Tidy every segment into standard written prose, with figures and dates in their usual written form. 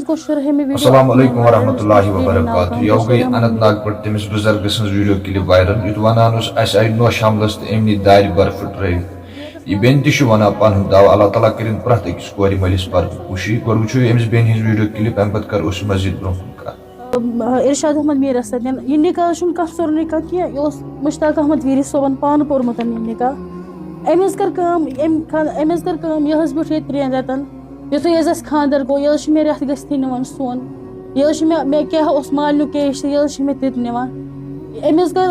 کو شرح میں السلام علیکم ورحمۃ اللہ وبرکاتہ یہ گئی اننت ناگ پہ تمس بزرگ سن ویڈیو کلپ وائرل یت ونان اس آئی نوش حملس تو امنی دار برف ترت یہ بین تہ ونان پن دعو اللہ تعالیٰ کرن پریت أکس کور ملس پر خوشی گو وچھو امس بین ہز ویڈیو کلپ ام پتہ کرو مزید برو ارشاد احمد میرا سن یہ نکاح کھانا سور نکاح کی یہ مشتاق احمد ویری صوبن پان پورمت یہ نکاح امس کر یہ بیٹھ یہ 3 رتن یتھے خاندر گو یہ مے رت گھتھی نوان سون یہ مے کیا مالنک کیش یہ مے تت نوان امس کر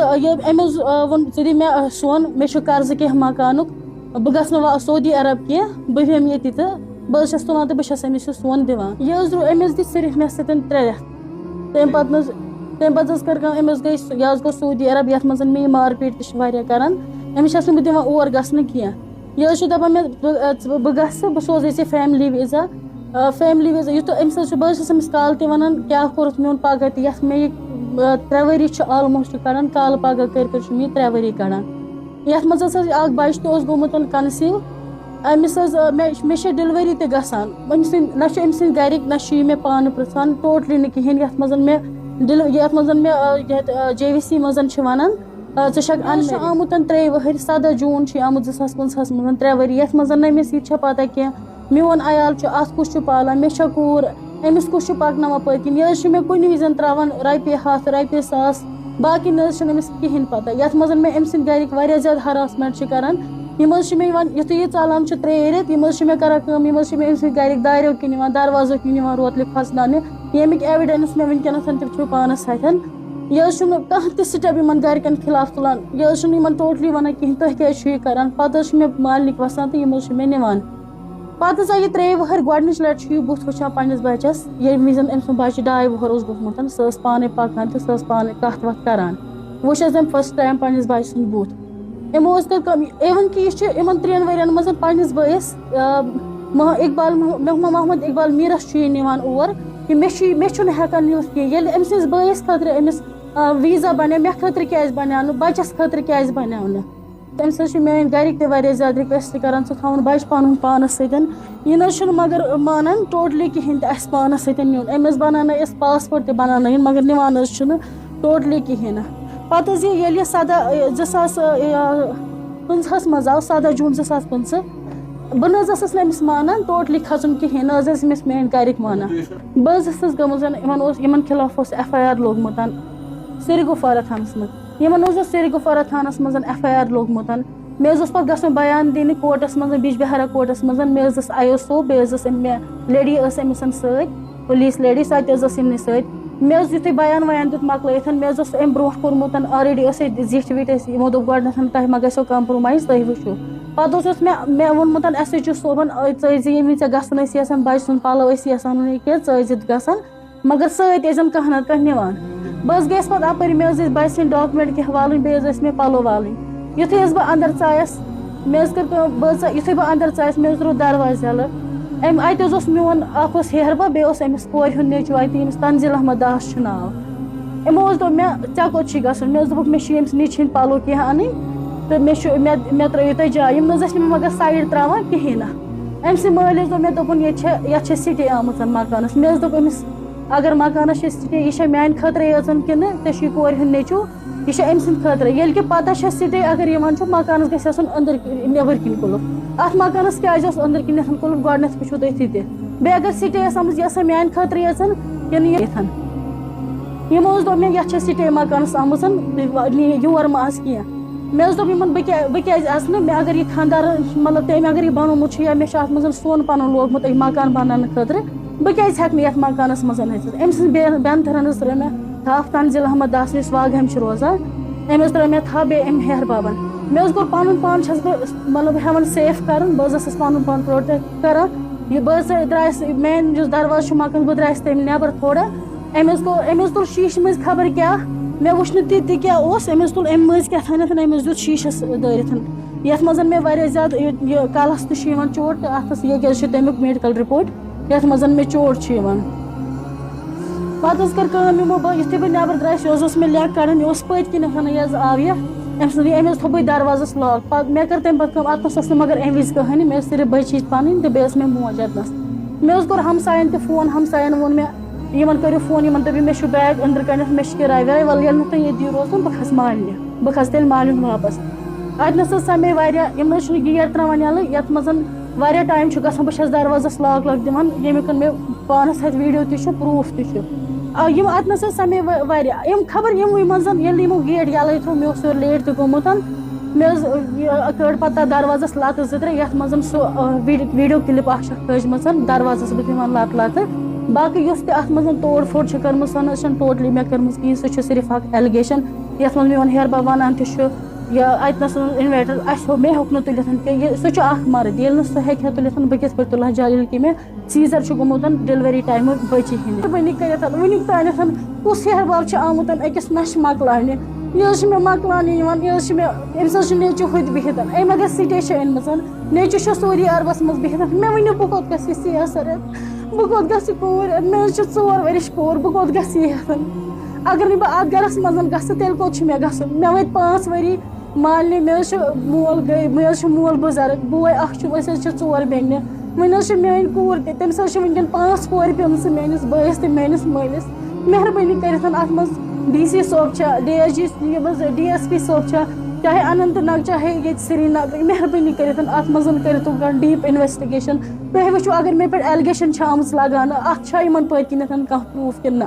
امس ون ژٕ دِ مے سون مے قرض کی مکانک بہ گھس سعودی عرب کی بہ بیہم یہ تو بہت تلان تو بہت امس سون دِوان یہ امس دِتۍ صرف مے سۭتۍ 3 رٮ۪تھ تمہ پتہ کر امس گئی یہ گو سعودی عرب یتھ مز مے مار پیٹ تہ کران امس نہٕ بہٕ دِوان اور گژھنہٕ کینٛہہ یہ دپان مے بہ گژھِ بہ سوزے ژےٚ فیملی ویزا یُتھ امس بہٕ امس کال تہ ونان کیاہ کوٚرُتھ میون پگہ تہ یتھ مے 3 ؤری آلموسٹ کڑان کال پگہ کر مے 3 ؤری کڑان یتھ مز اکھ بچہ تہ گوٚمُت کنسیو امس مے ڈیلوری تہ گژھان نہ ام سٕنٛدۍ گرِکۍ نہ چھِ مے پانہٕ پرژھان ٹوٹلی نہٕ کہیٖنۍ یتھ مز مے JVC مز چھ ونان ژٕ چھکھ آمُت 3 ؤہرۍ 7 جوٗن چھ آمُت 2015 مز 3 ؤری یتھ مز امس یہ چھِ پتہ کینٛہہ میون عیال چھُ اتھ کُس چھُ پالان مے چھےٚ کوٗر امس کُس چھُ پکناوان پٔتکِنۍ یہ چھُ مے کُنہِ وِزِ تراوان رۄپیہِ 100 رۄپیہِ 100 باقی نہ چھُنہٕ أمِس کِہیٖنۍ پتہ یتھ مز مے أمۍ سٕنٛدۍ گرِکۍ واریاہ زیادٕ ہراسمنٹ چھِ کران یم چھِ مے یِوان یُتھُے یہِ ژلان چھُ 3 رٮ۪تھ یم چھِ مے کران کٲم یم چھِ مے أمۍ سٕنٛدۍ گرِکۍ داریو کِنۍ یِوان دروازو کِنۍ یِوان روتلہِ کھۄژناونہِ ییٚمِکۍ ایویڈنس مے وٕنکیٚنس تہِ چھُ پانس اتھن یہ چھُنہٕ کانٛہہ تہِ سٹیپ یِمن گرِکٮ۪ن خلاف تُلان یہ چھُنہٕ یِمن ٹوٹلی ونان کِہیٖنۍ تُہۍ کیازِ چھِو یہِ کران پتہٕ چھِ مے مالنِک وسان تہٕ یِم چھِ مے نِوان پتہٕ یہِ 3 ؤہرۍ گۄڈنِچ لٹہِ چھُ یہِ بُتھ وٕچھان پننِس بچس ییٚمہِ وِزِ أمۍ سُنٛد بچہِ 2 وُہُر اوس گوٚمُت سۄ ٲس پانے پکان تہٕ سۄ ٲس پانے کتھ وتھ کران وٕچھ أمۍ فٔسٹ ٹایم پننِس بچہِ سُنٛد بُتھ یِمو ٲس کٔر کٲم اِوٕن کہِ یہِ چھُ یِمن 3 ؤرین منٛز پننِس بٲیِس محمد اقبال میٖرس چھُ یہِ نِوان اور کہِ مےٚ چھُنہٕ ہٮ۪کان نِتھ کینٛہہ ییٚلہِ أمۍ سٕنٛدِس بٲیِس خٲطرٕ أمِس ویٖزا بنیو مےٚ خٲطرٕ کیازِ بنیو نہٕ بچس خٲطرٕ کیازِ بنیو نہٕ تمہِ سۭتۍ چھِ میٲنۍ گرِکۍ تہِ واریاہ زیادٕ رِکویسٹ کران ژٕ تھاوُن بچہِ پنُن پانس سۭتۍ یہِ نہ چھُنہٕ مگر مانان ٹوٹلی کہیٖنۍ تہِ اسہِ پانس سۭتۍ نیُن أمِس بناونٲیِس پاسپورٹ تہِ بناونٲیِن مگر نِوان حظ چھُنہٕ ٹوٹلی کہیٖنۍ نہٕ پتہٕ حظ ییٚلہِ یہِ 2015 منٛز آو 7 جوٗن 2015 بہٕ نہ حظ ٲسٕس نہٕ أمِس مانان ٹوٹلی کھژُن کہیٖنۍ نہ حظ ٲسۍ أمِس میٲنۍ گرِکۍ مانان بہٕ حظ ٲسٕس گٔمٕژ یِمن خلاف اوس FIR لوگمُت سِرگُفوارا تھانس منٛز یِمن حظ اوس سِرگُفوارا تھانس منٛز FIR لوگمُت مےٚ حظ اوس پتہٕ گژھُن بیان دِنہِ کوٹس منٛز بِجبِہارا کوٹس منٛز مےٚ حظ ٲس ISO بیٚیہِ حظ ٲس مےٚ لیڈی ٲس أمِس سۭتۍ پُلیٖس لیڈی سۄ تہِ حظ ٲس یِمنٕے سۭتۍ مےٚ حظ یُتھُے بیان ویان دیُت مۄکلٲیِتھ مےٚ حظ اوس اَمہِ برونٛٹھ کوٚرمُت آلریڈی ٲس ییٚتہِ زِٹھۍ وِٹھۍ ٲسۍ یِمو دوٚپ گۄڈنٮ۪تھ تۄہہِ ما گژھیو کمپرومایز تُہۍ وٕچھِو پتہٕ اوس مےٚ ووٚنمُت SHO صٲبن ژٕ ٲسۍ زِ ییٚمہِ وِزِ ژےٚ گژھُن ٲسۍ یژھان بچہِ سُنٛد پلو ٲسۍ یژھان کینٛہہ ژٕ ٲسۍ زِ گژھان مگر سۭتۍ ٲسۍ زن کانٛہہ نتہٕ کانٛہہ نِوان بہٕ حظ گٔیَس پتہٕ اپٲرۍ مےٚ حظ ٲسۍ بچہِ سٕنٛدۍ ڈاکمنٹ کینٛہہ والٕنۍ بیٚیہِ حظ ٲسۍ مےٚ پلو والٕنۍ یُتھُے حظ بہٕ انٛدر ژایس مےٚ حظ کٔر کٲم یُتھُے بہٕ انٛدر ژایس مےٚ حظ روٗد دروازٕ یَلہٕ اَتہِ حظ اوس میون اکھ اوس ہیہربب بیٚیہِ اوس أمِس کورِ ہُنٛد نیٚچوٗ اَتہِ ییٚمِس تنزیل احمد داس چھُ ناو یِمو حظ دوٚپ مےٚ ژےٚ کوٚت چھُے گژھُن مےٚ حظ دوٚپُکھ مےٚ چھِ ییٚمِس نیٚچوۍ ہِنٛدۍ پلو کینٛہہ اَنٕنۍ تہٕ مےٚ ترٲیِو تُہۍ جاے یِم نہ حظ ٲسۍ نہٕ مےٚ مگر سایڈ تراوان کِہیٖنۍ نہٕ أمۍ سٕنٛدۍ مٲلۍ حظ دوٚپ مےٚ دوٚپُن یَتھ چھےٚ سِٹے آمٕژ مکانس مےٚ حظ دوٚپ أمِس اگر مکانس چھِ سِٹے یہِ چھےٚ میانہِ خٲطرَے یٲژَن کِنہٕ ژےٚ چھُے کورِ ہُنٛد نیٚچوٗ یہِ چھےٚ أمۍ سٕنٛدِ خٲطرٕ ییٚلہِ کہِ پتہ چھےٚ سِٹے اگر یِوان چھُ مکانس گژھِ آسُن نیٚبٕرۍ کِنۍ قُلُف اتھ مکانس کیازِ اوس أنٛدٕرۍ کِنٮ۪تھ قُلُف گۄڈنٮ۪تھ وٕچھِو تُہۍ تہِ بیٚیہِ اگر سِٹے ٲس آمٕژ یہِ ٲسا میانہِ خٲطرٕ یٲژَن کِنہٕ ییٚتھن یِمو حظ دوٚپ مےٚ یَتھ چھےٚ سِٹے مکانس آمٕژ یور ما آسہِ کینٛہہ مےٚ حظ دوٚپ یِمن بہٕ کیازِ اژٕ نہٕ مےٚ اگر یہِ خاندار مطلب تٔمۍ اگر یہِ بنومُت چھُ یا مےٚ چھُ اتھ منٛز سۄن پنُن لوگمُت مکان بناونہٕ خٲطرٕ بہٕ کیازِ ہٮ۪کہٕ نہٕ یتھ مکانس منٛز أژِتھ أمۍ سٕنٛز بیٚنتھٕرن حظ ترٲو مےٚ تھپھ تنزیل احمد داس یُس واگہامہِ چھُ روزان أمۍ حظ ترٲو مےٚ تھپھ بیٚیہِ أمۍ ہیہرببن مےٚ حظ کوٚر پنُن پان چھس بہٕ مطلب ہٮ۪وان سیف کرُن بہٕ حظ ٲسٕس پنُن پان پروٹیکٹ کران بہٕ حظ درٛایس مین یُس دروازٕ چھُ مکانس بہٕ درٛایس تمہِ نٮ۪بر تھوڑا أمۍ حظ تُل شیٖشہٕ مٔنٛزۍ خبر کیٛاہ مےٚ وٕچھ نہٕ تہِ کیٛاہ اوس أمۍ حظ تُل اَمہِ مٔنٛزۍ کیٛاہ تھانٮ۪تھ أمۍ حظ دیُت شیٖشس دٲرِتھ یتھ منٛز مےٚ واریاہ زیادٕ یہِ کلس تہِ چھُ یِوان چوٹ تہٕ اتھس ییٚکیٛاہ حظ چھُ تمیُک میڈِکل رِپوٹ یتھ منٛز مےٚ چوٹ چھُ یِوان پتہٕ حظ کٔر کٲم یِمو یُتھُے بہٕ نٮ۪بر درٛایس یہِ حظ اوس مےٚ لیٚکھ کڑان یہِ اوس پٔتۍ کِنٮ۪تھ یہِ حظ آو یہِ أمۍ حظ تھوٚو دروازس لاک مےٚ کٔر تمہِ پتہٕ کٲم اتنس اوس نہٕ مگر امہِ وِزِ کٕہٕنۍ مےٚ ٲس صرف بٔچی پنٕنۍ تہٕ بیٚیہِ ٲس مےٚ موج اتنس مےٚ کوٚر ہمساین تہِ فون ہمساین ووٚن مےٚ یِمن کٔرِو فون یِمن دٔپِو مےٚ چھُ بیگ أنٛدرٕ کَنٮ۪تھ مےٚ چھِ کِراے وِراے وَلہٕ ییٚلہِ نہٕ تُہۍ ییٚتی روزُن بہٕ کھسہٕ مالنہِ بہٕ کھسہٕ تیٚلہِ مالنہِ واپس اَتہِ نَس حظ سَمے واریاہ یِم نہ حظ چھِنہٕ گیٹ ترٛاوان یَلہٕ یَتھ منٛز واریاہ ٹایم چھُ گژھان بہٕ چھَس دروازس لاک لاک دِوان ییٚمیُک مےٚ پانَس اَتہِ ویٖڈیو تہِ چھُ پرٛوٗف تہِ چھُ یِم اَتہِ نَس حظ سَمے واریاہ یِم خبر یِموٕے منٛز ییٚلہِ یِمو گیٹ یَلَے تھوٚو مےٚ اوس یورٕ لیٹ تہِ گوٚمُت مےٚ حظ کٔڑ پَتہٕ تَتھ دروازَس لَتہٕ 2-3 یَتھ منٛز سُہ ویٖڈیو کِلِپ اَکھ چھَکھ کھٲجمٕژ دروازَس بہٕ دِوان لَتہٕ باقٕے یُس تہِ اَتھ منٛز توڑ پھوڑ چھِ کٔرمٕژ سۄ نہ حظ چھَنہٕ ٹوٹلی مےٚ کٔرمٕژ کِہیٖنۍ سُہ چھُ صرف اَکھ ایلِگیشَن یَتھ منٛز میون ہِحٮ۪ر بب وَنان تہِ چھُ یا اَتہِ نَس اِنویٹر اَسہِ مےٚ ہیوٚک نہٕ تُلِتھ کینٛہہ سُہ چھُ اَکھ مرد ییٚلہِ نہٕ سُہ ہیٚکہِ ہا تُلِتھ بہٕ کِتھ پٲٹھۍ تُلہٕ ہا ییٚلہِ کہِ مےٚ سیٖزر چھُ گوٚمُت ڈیلؤری ٹایمہٕ بٔچی ہِنٛدِ مہربٲنی کٔرِتھ وٕنیُک تانٮ۪تھ کُس ہِحٮ۪ر بب چھُ آمُت أکِس نَشہِ مۄکلاونہِ یہِ حظ چھِ مےٚ مۄکلاونہِ یِوان یہِ حظ چھِ مےٚ أمِس حظ چھُ نیٚچوٗ ہُتہِ بِہِتھ أمۍ اگر سِٹے چھِ أنمٕژ نیٚچوٗ چھُ سعوٗدی عربَس منٛز بِہِتھ مےٚ ؤنِو بہٕ کوٚت گژھٕ یہِ سیاح رٮ۪تھ بہٕ کوٚت گژھٕ یہِ کوٗر مےٚ حظ چھِ 4 ؤرِش کوٗر بہٕ کوٚت گژھٕ یہِ اگر نہٕ بہٕ اَتھ گَرَس منٛز گژھٕ تیٚلہِ کوٚت چھُ مےٚ گژھُن مےٚ وٲتۍ 5 ؤری مالنہِ مےٚ حظ چھُ مےٚ حظ چھُ مول بُزرٕگ بوے اَکھ چھُ أسۍ حظ چھِ 4 بیٚنہِ وۄنۍ حظ چھِ میٛٲنۍ کوٗر تہِ تٔمِس حظ چھِ وٕنکٮ۪ن 5 کورِ پیٚمژٕ میٛٲنِس بٲیِس تہٕ میٛٲنِس مٲلِس مہربٲنی کٔرِتھ اَتھ منٛز ڈی سی صٲب چھا ڈی ایس پی صٲب چھا چاہے اننت ناگ چاہے ییٚتہِ سرینگر مہربٲنی کٔرِتھ اَتھ منٛز کٔرِتھ کانٛہہ ڈیٖپ اِنویسٹِگیشن تُہۍ وٕچھِو اگر مےٚ پٮ۪ٹھ ایلِگیشن چھِ آمٕژ لگاونہٕ اَتھ چھا یِمن پٔتۍ کِنٮ۪تھ کانٛہہ پرٛوٗف کِنہٕ نہ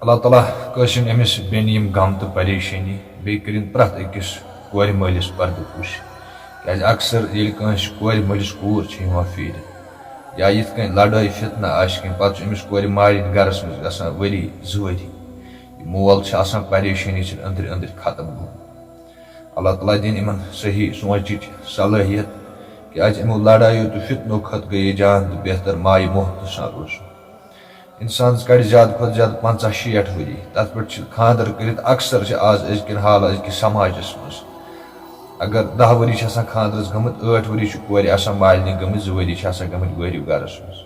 اللہ تعالیٰ کٲشِر أمِس بیٚنہِ یِم غم تہٕ پریشٲنی بیٚیہِ کٔرِنۍ پرٛٮ۪تھ أکِس کورِ مٲلِس پردٕ پوٗش کیٛازِ اکثر ییٚلہِ کٲنٛسہِ کورِ مٲلِس کوٗر چھِ یِوان پھیٖرِ یا یِتھ کٔنۍ لڑٲے فتنہٕ آسہِ کینٛہہ پتہٕ چھُ أمِس کورِ مالِنۍ گرس منٛز گژھان ؤری 2 ؤری مول چھِ آسان پریشٲنی سۭتۍ أنٛدرِ أنٛدرِ ختم گوٚمُت اللہ تعالیٰ دِنۍ یِمن صحیح سونٛچِچ صلٲحیت کیٛازِ یِمو لڑایو تہٕ فتنو کھۄتہٕ گٔیے جان تہٕ بہتر مایہِ محبتہٕ سان روزُن اِنسانس کڑِ زیادٕ کھۄتہٕ زیادٕ 50-60 ؤری تتھ پٮ۪ٹھ چھِ خانٛدر کٔرِتھ اکثر چھِ آز أزکٮ۪ن حالات أزکِس سماجس منٛز اگر 10 ؤری چھِ آسان خانٛدرس گٔمٕتۍ 8 ؤری چھِ کورِ آسان مالنہِ گٔمٕتۍ 2 ؤری چھِ آسان گٔمٕتۍ وٲرِو گرس منٛز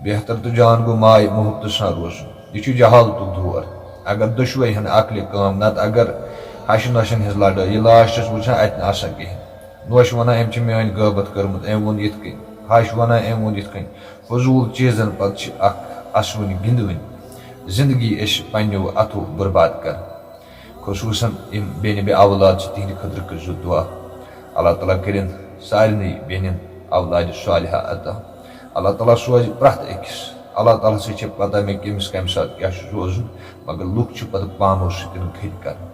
بہتر تہٕ جان گوٚو ماے محبتہٕ سان روزُن یہِ چھُ جہالتُک دور اگر دۄشوے ہن عقلہِ کٲم نتہٕ اگر ہشہِ نۄشن ہٕنٛز لڑٲے یہِ لاسٹس وٕچھان اَتہِ نہٕ آسان کِہیٖنۍ نۄش وَنان أمۍ چھِ میٲنۍ غٲبت کٔرمٕژ أمۍ ووٚن یِتھ کٔنۍ ہش وَنان أمۍ ووٚن یِتھ کٔنۍ فضوٗل چیٖزن پتہٕ چھِ اکھ اَسوٕنۍ گِنٛدوٕنۍ زندگی أسۍ پنٛنیو اَتھو برباد کران خصوٗصن یِم بیٚنہِ بیٚیہِ اولاد چھِ تِہنٛدِ خٲطرٕ کٔرۍزیو دُعا اللہ تعالیٰ کٔرِنۍ سارنٕے بیٚنٮ۪ن اولادِ صالحہ عطا اللہ تعالیٰ سوزِ پرٛٮ۪تھ أکِس اللہ تعالیٰ سۭتۍ چھِ پتہ مےٚ کٔمِس کمہِ ساتہٕ کیٛاہ چھُ روزُن مگر لُکھ چھِ پتہٕ پامو سۭتۍ کھٔتۍ کران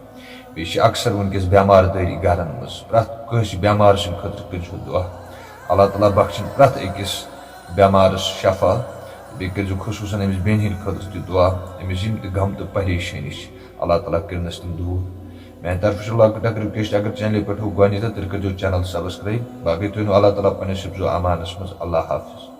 بیٚیہِ چھِ اکثر وٕنکیٚس بٮ۪مار دٲری گرن منٛز پرٛٮ۪تھ کٲنٛسہِ بٮ۪مار سٕنٛدِ خٲطرٕ کٔرۍزیو دُعا اللہ تعالیٰ بخشِنۍ پرٛٮ۪تھ أکِس بٮ۪مارس شفا بیٚیہِ کٔرۍزیو خصوٗصن أمِس بیٚنہِ ہِنٛدِ خٲطرٕ تہِ دُعا أمِس یِم تہِ غم تہٕ پریشٲنی چھِ اللہ تعالیٰ کٔرنَس تِم دوٗر میانہِ طرفہٕ چھُ لۄکٕٹ اکھ رِکویسٹ اگر چینلہِ پٮ۪ٹھ گۄڈنٮ۪تھ تیٚلہِ کٔرۍزیو چینل سبسکرایب باقٕے تھٲینو اللہ تعالیٰ پنٛنِس حِفظو امانس منٛز اللہ حافظ